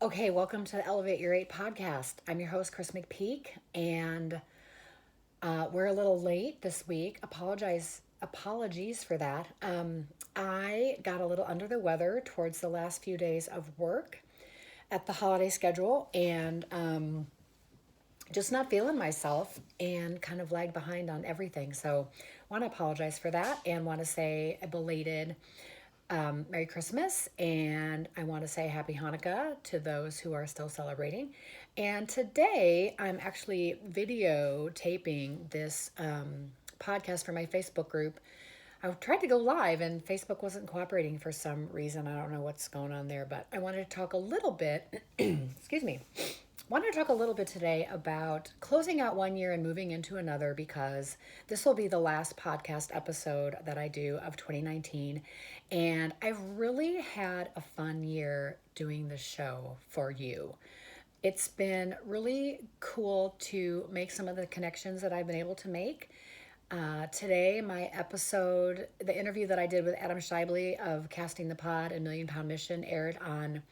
Okay, welcome to the Elevate Your Eight podcast. I'm your host, Chris McPeak, and we're a little late this week. Apologies for that. I got a little under the weather towards the last few days of work at the holiday schedule, and just not feeling myself, and kind of lagged behind on everything. So, want to apologize for that, and want to say a belated Merry Christmas, and I want to say Happy Hanukkah to those who are still celebrating. And today I'm actually videotaping this podcast for my Facebook group. I tried to go live and Facebook wasn't cooperating for some reason. I don't know what's going on there, but I wanted to talk a little bit, excuse me, wanted to talk a little bit today about closing out one year and moving into another, because this will be the last podcast episode that I do of 2019. And I've really had a fun year doing the show for you. It's been really cool to make some of the connections that I've been able to make. Today, my episode, the interview that I did with Adam Shively of Casting the Pod, A Million Pound Mission, aired on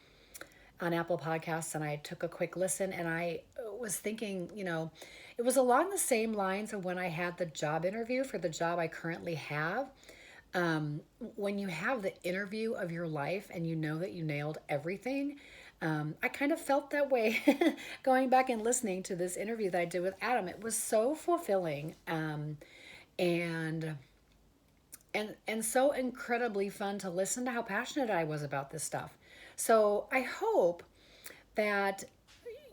Apple Podcasts, and I took a quick listen, and I was thinking, it was along the same lines of when I had the job interview for the job I currently have. When you have the interview of your life and you know that you nailed everything, I kind of felt that way going back and listening to this interview that I did with Adam. It was so fulfilling, and and so incredibly fun to listen to how passionate I was about this stuff. So I hope that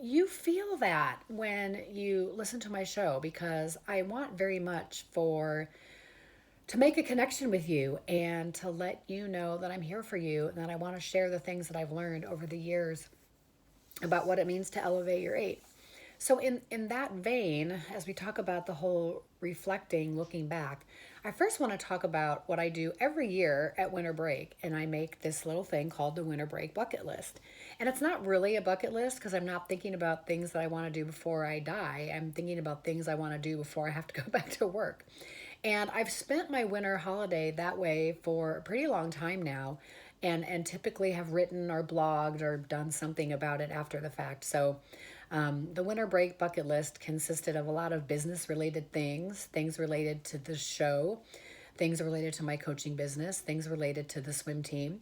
you feel that when you listen to my show, because I want very much to make a connection with you and to let you know that I'm here for you, and that I want to share the things that I've learned over the years about what it means to elevate your eight. So in that vein, as we talk about the whole reflecting, looking back, I first want to talk about what I do every year at winter break. And I make this little thing called the winter break bucket list. And it's not really a bucket list, because I'm not thinking about things that I want to do before I die. I'm thinking about things I want to do before I have to go back to work. And I've spent my winter holiday that way for a pretty long time now, and typically have written or blogged or done something about it after the fact. So the winter break bucket list consisted of a lot of business related things related to the show, things related to my coaching business, things related to the swim team,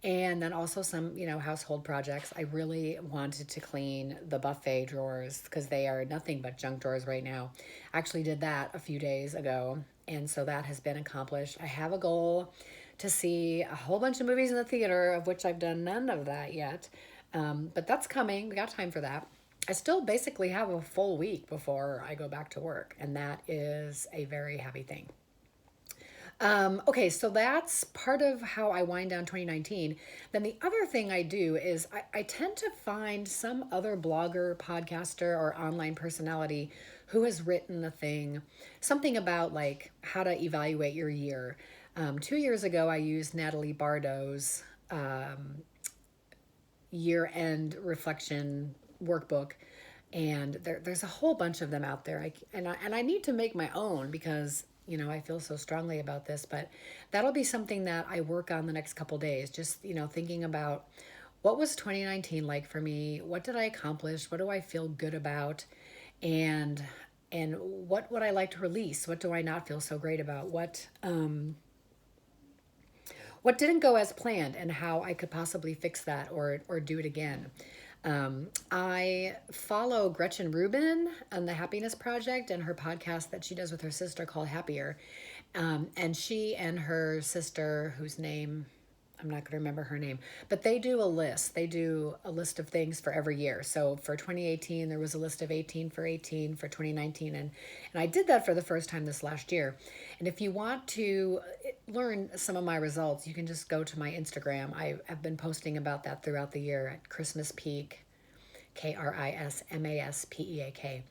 and then also some, household projects. I really wanted to clean the buffet drawers, because they are nothing but junk drawers right now. I actually did that a few days ago, and so that has been accomplished. I have a goal to see a whole bunch of movies in the theater, of which I've done none of that yet. But that's coming. We got time for that. I still basically have a full week before I go back to work, and that is a very happy thing. Okay, so that's part of how I wind down 2019. Then the other thing I do is I tend to find some other blogger, podcaster, or online personality who has written something about like how to evaluate your year. 2 years ago, I used Natalie Bardot's year-end reflection workbook, and there's a whole bunch of them out there. I need to make my own, because I feel so strongly about this, but that'll be something that I work on the next couple days. Just, thinking about what was 2019 like for me? What did I accomplish? What do I feel good about? And what would I like to release? What do I not feel so great about? What didn't go as planned, and how I could possibly fix that or do it again. I follow Gretchen Rubin on the Happiness Project and her podcast that she does with her sister called Happier. And she and her sister, whose name I'm not going to remember her name, but they do a list. They do a list of things for every year. So for 2018, there was a list of 18 for 18 for 2019. And I did that for the first time this last year. And if you want to learn some of my results, you can just go to my Instagram. I've been posting about that throughout the year at Christmas Peak, KrisMaspeak.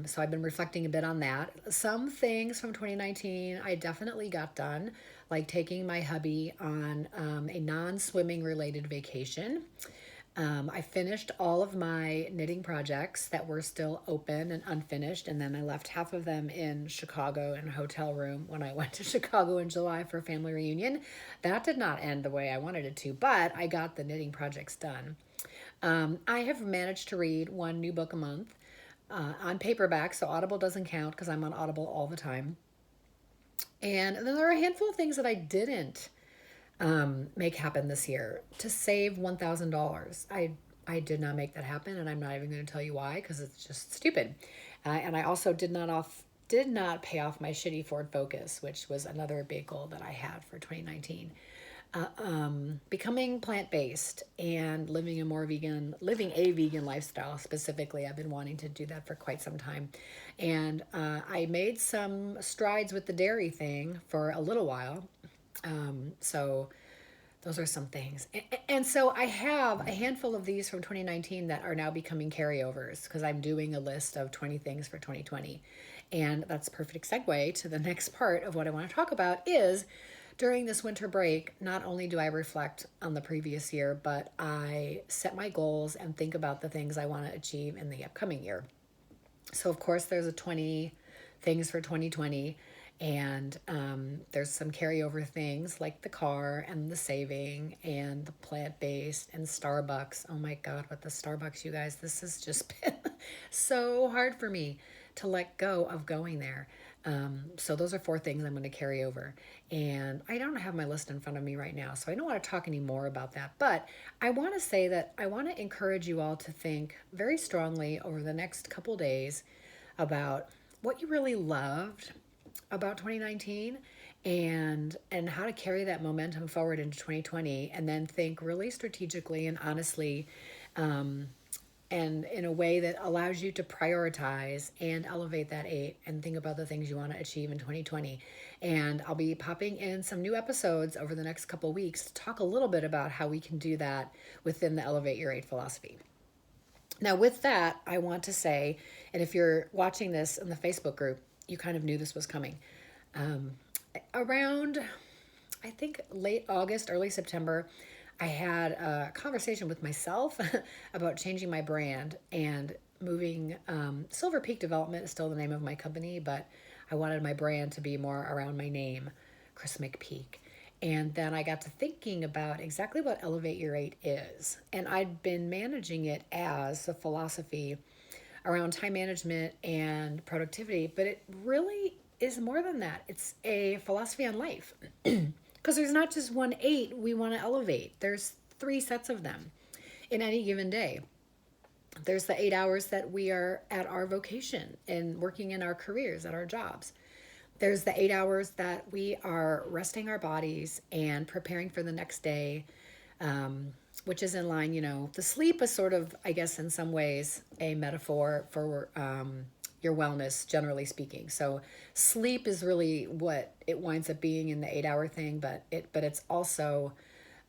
So I've been reflecting a bit on that. Some things from 2019 I definitely got done, like taking my hubby on a non-swimming related vacation. I finished all of my knitting projects that were still open and unfinished, and then I left half of them in Chicago in a hotel room when I went to Chicago in July for a family reunion. That did not end the way I wanted it to, but I got the knitting projects done. I have managed to read one new book a month on paperback, so Audible doesn't count because I'm on Audible all the time. And then there are a handful of things that I didn't make happen this year to save $1,000. I did not make that happen, and I'm not even going to tell you why because it's just stupid. And I also did not pay off my shitty Ford Focus, which was another big goal that I had for 2019. Becoming plant-based and living a vegan lifestyle specifically. I've been wanting to do that for quite some time. And I made some strides with the dairy thing for a little while. So those are some things. And so I have a handful of these from 2019 that are now becoming carryovers because I'm doing a list of 20 things for 2020. And that's a perfect segue to the next part of what I want to talk about is during this winter break, not only do I reflect on the previous year, but I set my goals and think about the things I want to achieve in the upcoming year. So, of course, there's a 20 things for 2020, and there's some carryover things like the car and the saving and the plant-based and Starbucks. Oh my God, with the Starbucks, you guys, this has just been so hard for me to let go of going there. So those are 4 things I'm going to carry over. And I don't have my list in front of me right now, so I don't want to talk any more about that. But I want to say that I want to encourage you all to think very strongly over the next couple days about what you really loved about 2019 and how to carry that momentum forward into 2020, and then think really strategically and honestly and in a way that allows you to prioritize and elevate that 8 and think about the things you want to achieve in 2020. And I'll be popping in some new episodes over the next couple weeks to talk a little bit about how we can do that within the Elevate Your 8 philosophy. Now, with that, I want to say, and if you're watching this in the Facebook group, you kind of knew this was coming. Around, I think, late August, early September, I had a conversation with myself about changing my brand and moving. Silver Peak Development is still the name of my company, but I wanted my brand to be more around my name, Chris McPeak. And then I got to thinking about exactly what Elevate Your 8 is. And I'd been managing it as a philosophy around time management and productivity, but it really is more than that. It's a philosophy on life. Because there's not just one 8 we want to elevate. There's 3 sets of them in any given day. There's the 8 hours that we are at our vocation and working in our careers, at our jobs. There's the 8 hours that we are resting our bodies and preparing for the next day, which is in line, the sleep is sort of, I guess, in some ways, a metaphor for your wellness, generally speaking. So sleep is really what it winds up being in the 8-hour thing, but it's also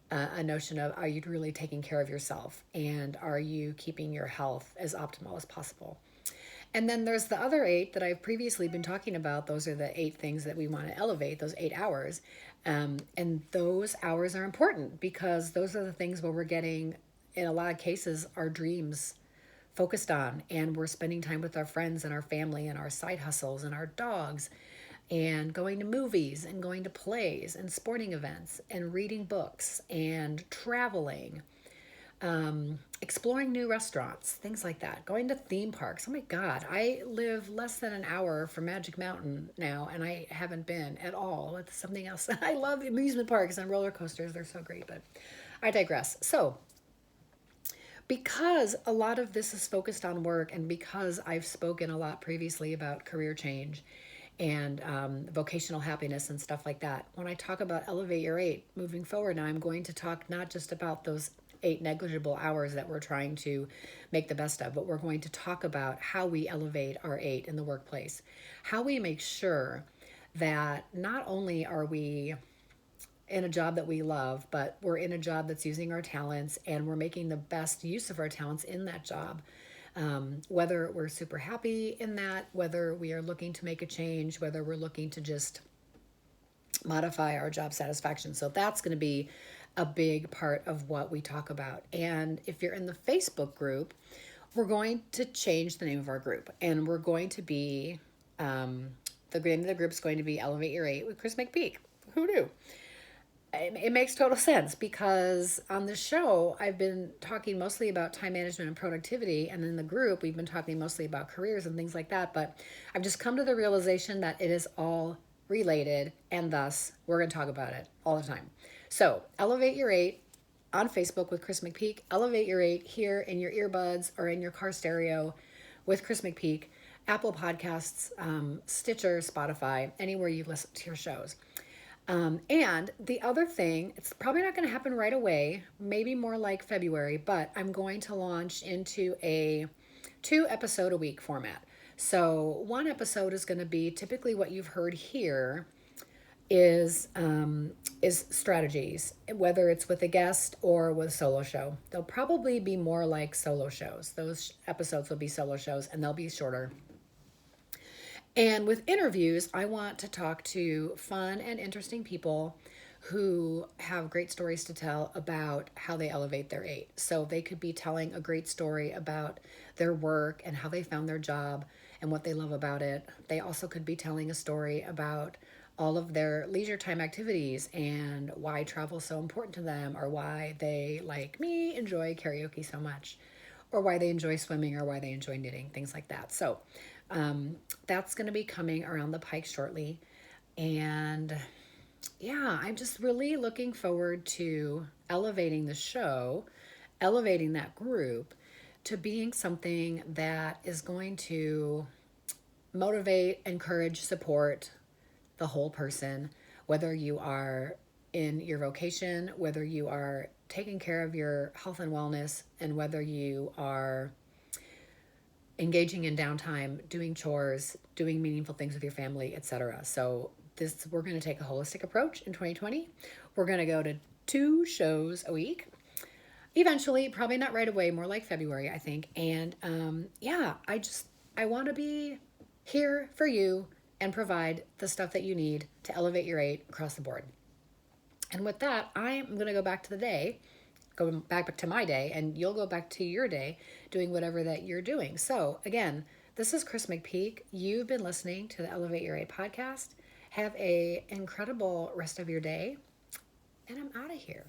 a notion of, are you really taking care of yourself, and are you keeping your health as optimal as possible? And then there's the other 8 that I've previously been talking about. Those are the 8 things that we want to elevate, those 8 hours. And those hours are important because those are the things where we're getting, in a lot of cases, our dreams focused on. And we're spending time with our friends and our family and our side hustles and our dogs and going to movies and going to plays and sporting events and reading books and traveling. Exploring new restaurants, things like that, going to theme parks. Oh my God, I live less than an hour from Magic Mountain now, and I haven't been at all. It's something else. I love amusement parks and roller coasters. They're so great, but I digress. So, because a lot of this is focused on work, and because I've spoken a lot previously about career change and vocational happiness and stuff like that, when I talk about Elevate Your 8 moving forward, now I'm going to talk not just about those 8 negligible hours that we're trying to make the best of, but we're going to talk about how we elevate our 8 in the workplace, how we make sure that not only are we in a job that we love, but we're in a job that's using our talents and we're making the best use of our talents in that job. Whether we're super happy in that, whether we are looking to make a change, whether we're looking to just modify our job satisfaction. So that's going to be a big part of what we talk about. And if you're in the Facebook group, we're going to change the name of our group, and we're going to be, the name of the group is going to be Elevate Your 8 with Chris McPeak. Who knew? it makes total sense because on the show, I've been talking mostly about time management and productivity. And in the group, we've been talking mostly about careers and things like that. But I've just come to the realization that it is all related. And thus, we're going to talk about it all the time. So, Elevate Your Eight on Facebook with Chris McPeak. Elevate Your Eight here in your earbuds or in your car stereo with Chris McPeak. Apple Podcasts, Stitcher, Spotify, anywhere you listen to your shows. And the other thing, it's probably not going to happen right away, maybe more like February, but I'm going to launch into a 2 episode a week format. So one episode is going to be typically what you've heard here is strategies, whether it's with a guest or with a solo show. They'll probably be more like solo shows. Those episodes will be solo shows and they'll be shorter. And with interviews, I want to talk to fun and interesting people who have great stories to tell about how they elevate their eight. So they could be telling a great story about their work and how they found their job and what they love about it. They also could be telling a story about all of their leisure time activities and why travel is so important to them, or why they, like me, enjoy karaoke so much, or why they enjoy swimming, or why they enjoy knitting, things like that. So that's going to be coming around the pike shortly. And yeah, I'm just really looking forward to elevating the show, elevating that group to being something that is going to motivate, encourage, support the whole person, whether you are in your vocation, whether you are taking care of your health and wellness, and whether you are engaging in downtime, doing chores, doing meaningful things with your family, etc. So we're going to take a holistic approach in 2020. We're going to go to 2 shows a week. Eventually, probably not right away, more like February, I think. And yeah, I want to be here for you and provide the stuff that you need to elevate your eight across the board. And with that, I'm going to go back to the day, go back to my day, and you'll go back to your day doing whatever that you're doing. So again, this is Chris McPeak. You've been listening to the Elevate Your Eight podcast. Have a incredible rest of your day, and I'm out of here.